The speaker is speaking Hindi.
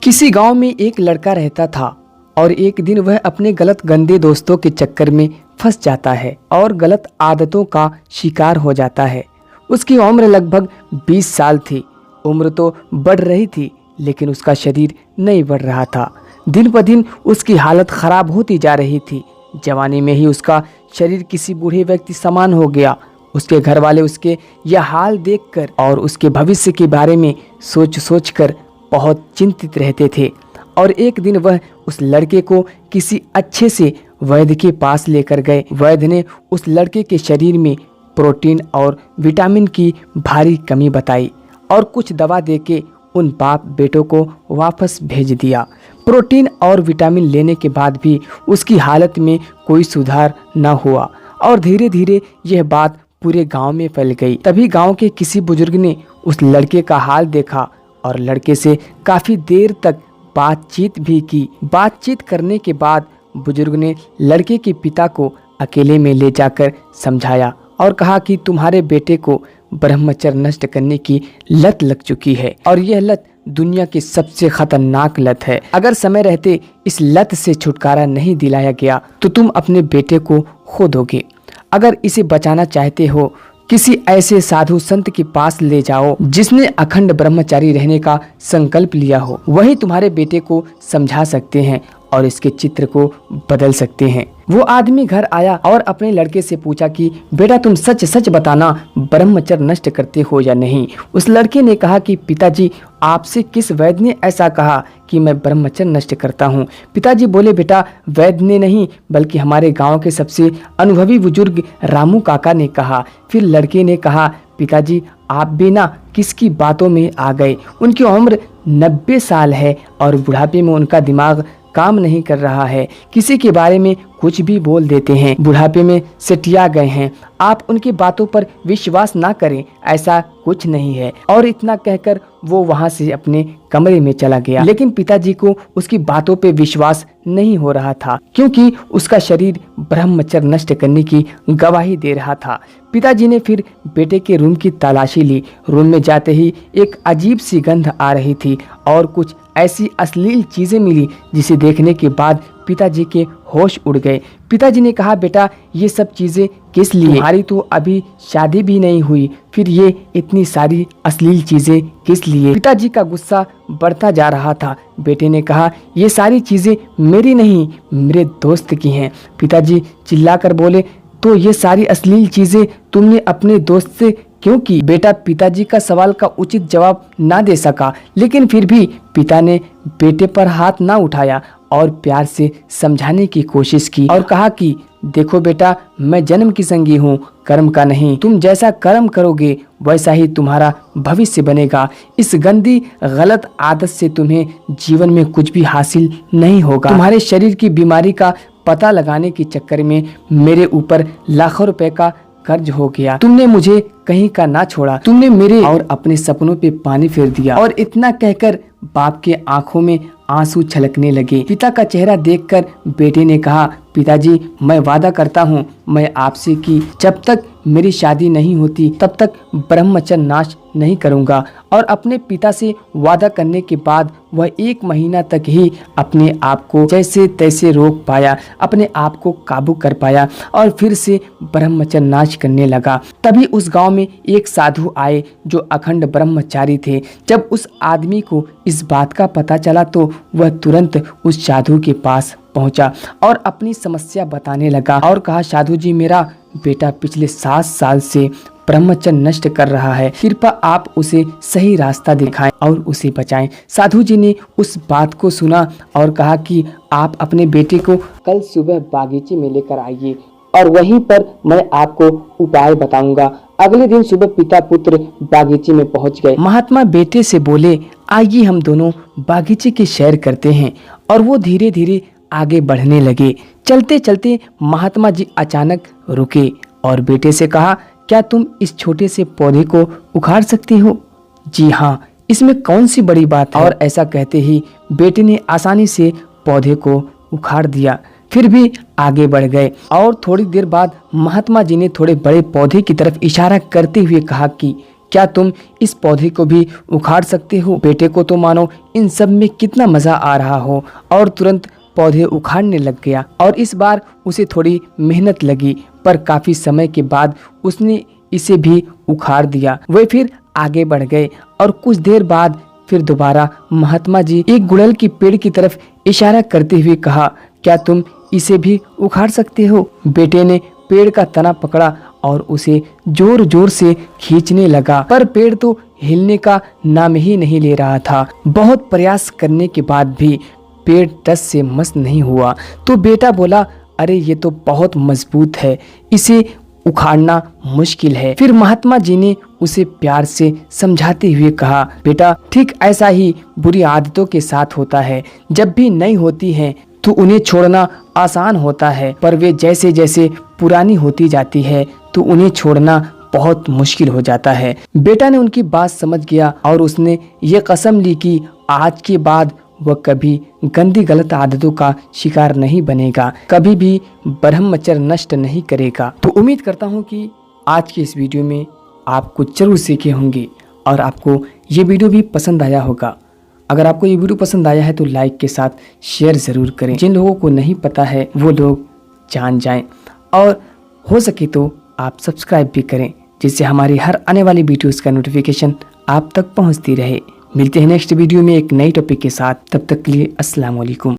किसी गांव में एक लड़का रहता था और एक दिन वह अपने गलत गंदे दोस्तों के चक्कर में फंस जाता है और गलत आदतों का शिकार हो जाता है। उसकी उम्र लगभग 20 साल थी। उम्र तो बढ़ रही थी लेकिन उसका शरीर नहीं बढ़ रहा था। दिन ब दिन उसकी हालत खराब होती जा रही थी। जवानी में ही उसका शरीर किसी बूढ़े व्यक्ति समान हो गया। उसके घर वाले उसके यह हाल देखकर और उसके भविष्य के बारे में सोच कर बहुत चिंतित रहते थे। और एक दिन वह उस लड़के को किसी अच्छे से वैद्य के पास लेकर गए। वैद्य ने उस लड़के के शरीर में प्रोटीन और विटामिन की भारी कमी बताई और कुछ दवा देके उन बाप बेटों को वापस भेज दिया। प्रोटीन और विटामिन लेने के बाद भी उसकी हालत में कोई सुधार न हुआ और धीरे धीरे यह बात पूरे गांव में फैल गई। तभी गांव के किसी बुजुर्ग ने उस लड़के का हाल देखा और लड़के से काफी देर तक बातचीत भी की। बातचीत करने के बाद बुजुर्ग ने लड़के के पिता को अकेले में ले जाकर समझाया और कहा कि तुम्हारे बेटे को ब्रह्मचर्य नष्ट करने की लत लग चुकी है और यह लत दुनिया की सबसे खतरनाक लत है। अगर समय रहते इस लत से छुटकारा नहीं दिलाया गया तो तुम अपने बेटे को खो दोगे। अगर इसे बचाना चाहते हो किसी ऐसे साधु संत के पास ले जाओ जिसने अखंड ब्रह्मचारी रहने का संकल्प लिया हो। वही तुम्हारे बेटे को समझा सकते हैं और इसके चित्र को बदल सकते हैं। वो आदमी घर आया और अपने लड़के से पूछा कि बेटा तुम सच सच बताना ब्रह्मचर्य नष्ट करते हो या नहीं। उस लड़के ने कहा कि पिताजी आपसे किस वैद्य ने ऐसा कहा कि मैं ब्रह्मचर्य नष्ट करता हूँ। पिताजी बोले बेटा वैद्य ने नहीं बल्कि हमारे गांव के सबसे अनुभवी बुजुर्ग रामू काका ने कहा। फिर लड़के ने कहा पिताजी आप भी ना किसकी बातों में आ गए। उनकी उम्र 90 साल है और बुढ़ापे में उनका दिमाग काम नहीं कर रहा है। किसी के बारे में कुछ भी बोल देते हैं। बुढ़ापे में सेटिया गए हैं। आप उनकी बातों पर विश्वास ना करें, ऐसा कुछ नहीं है। और इतना कहकर वो वहां से अपने कमरे में चला गया। लेकिन पिताजी को उसकी बातों पे विश्वास नहीं हो रहा था क्योंकि उसका शरीर ब्रह्मचर्य नष्ट करने की गवाही दे रहा था। पिताजी ने फिर बेटे के रूम की तलाशी ली। रूम में जाते ही एक अजीब सी गंध आ रही थी और कुछ ऐसी अश्लील चीजें मिली जिसे देखने के बाद पिताजी के होश उड़ गए। पिताजी ने कहा बेटा ये सब चीजें किस लिए? तुम्हारी तो अभी शादी भी नहीं हुई, फिर ये इतनी सारी अश्लील चीजें किस लिए? पिताजी का गुस्सा बढ़ता जा रहा था। बेटे ने कहा ये सारी चीजें मेरी नहीं मेरे दोस्त की हैं। पिताजी चिल्लाकर बोले तो ये सारी अश्लील चीजें तुमने अपने दोस्त से क्यों की? बेटा पिताजी का सवाल का उचित जवाब ना दे सका लेकिन फिर भी पिता ने बेटे पर हाथ ना उठाया और प्यार से समझाने की कोशिश की और कहा कि देखो बेटा मैं जन्म की संगी हूँ, कर्म का नहीं। तुम जैसा कर्म करोगे वैसा ही तुम्हारा भविष्य बनेगा। इस गंदी गलत आदत से तुम्हें जीवन में कुछ भी हासिल नहीं होगा। तुम्हारे शरीर की बीमारी का पता लगाने के चक्कर में मेरे ऊपर लाखों रुपए का कर्ज हो गया। तुमने मुझे कहीं का ना छोड़ा। तुमने मेरे और अपने सपनों पे पानी फेर दिया। और इतना कहकर बाप के आंखों में आंसू छलकने लगे। पिता का चेहरा देखकर बेटे ने कहा पिताजी मैं वादा करता हूँ मैं आपसे कि जब तक मेरी शादी नहीं होती तब तक ब्रह्मचर्य नाश नहीं करूँगा। और अपने पिता से वादा करने के बाद वह 1 महीना तक ही अपने आप को जैसे तैसे रोक पाया, अपने आप को काबू कर पाया और फिर से ब्रह्मचर्य नाश करने लगा। तभी उस गांव में एक साधु आए जो अखंड ब्रह्मचारी थे। जब उस आदमी को इस बात का पता चला तो वह तुरंत उस साधु के पास पहुंचा और अपनी समस्या बताने लगा और कहा साधु जी मेरा बेटा पिछले 7 साल से ब्रह्मचर्य नष्ट कर रहा है, कृपया आप उसे सही रास्ता दिखाएं और उसे बचाएं। साधु जी ने उस बात को सुना और कहा कि आप अपने बेटे को कल सुबह बागीचे में लेकर आइए और वहीं पर मैं आपको उपाय बताऊंगा। अगले दिन सुबह पिता पुत्र बागीचे में पहुंच गए। महात्मा बेटे से बोले आइए हम दोनों बागीचे की सैर करते हैं। और वो धीरे धीरे आगे बढ़ने लगे। चलते चलते महात्मा जी अचानक रुके और बेटे से कहा क्या तुम इस छोटे से पौधे को उखाड़ सकते हो? जी हाँ, इसमें कौन सी बड़ी बात है? और ऐसा कहते ही बेटे ने आसानी से पौधे को उखाड़ दिया। फिर भी आगे बढ़ गए और थोड़ी देर बाद महात्मा जी ने थोड़े बड़े पौधे की तरफ इशारा करते हुए कहा कि क्या तुम इस पौधे को भी उखाड़ सकते हो? बेटे को तो मानो इन सब में कितना मजा आ रहा हो और तुरंत पौधे उखाड़ने लग गया। और इस बार उसे थोड़ी मेहनत लगी, पर काफी समय के बाद उसने इसे भी उखाड़ दिया। वे फिर आगे बढ़ गए और कुछ देर बाद फिर दोबारा महात्मा जी एक गुड़हल की पेड़ की तरफ इशारा करते हुए कहा, क्या तुम इसे भी उखाड़ सकते हो? बेटे ने पेड़ का तना पकड़ा और उसे जोर जोर से खींचने लगा, पर पेड़ तो हिलने का नाम ही नहीं ले रहा था। बहुत प्रयास करने के बाद भी पेड़ टस से मस नहीं हुआ। तो बेटा बोला, अरे ये तो बहुत मजबूत है, इसे उखाड़ना मुश्किल है। फिर महात्मा जी ने उसे प्यार से समझाते हुए कहा, बेटा ठीक ऐसा ही बुरी आदतों के साथ होता है। जब भी नई होती हैं तो उन्हें छोड़ना आसान होता है, पर वे जैसे जैसे पुरानी होती जाती है तो उन्हें छोड़ना बहुत मुश्किल हो जाता है। बेटा ने उनकी बात समझ गया और उसने ये कसम ली कि आज के बाद वह कभी गंदी गलत आदतों का शिकार नहीं बनेगा, कभी भी ब्रह्मचर्य नष्ट नहीं करेगा। तो उम्मीद करता हूँ कि आज की इस वीडियो में आप कुछ जरूर सीखे होंगे और आपको ये वीडियो भी पसंद आया होगा। अगर आपको ये वीडियो पसंद आया है तो लाइक के साथ शेयर ज़रूर करें। जिन लोगों को नहीं पता है वो लोग जान जाएं और हो सके तो आप सब्सक्राइब भी करें, जिससे हमारी हर आने वाली वीडियोस का नोटिफिकेशन आप तक पहुंचती रहे। मिलते हैं नेक्स्ट वीडियो में एक नई टॉपिक के साथ। तब तक के लिए अस्सलाम वालेकुम।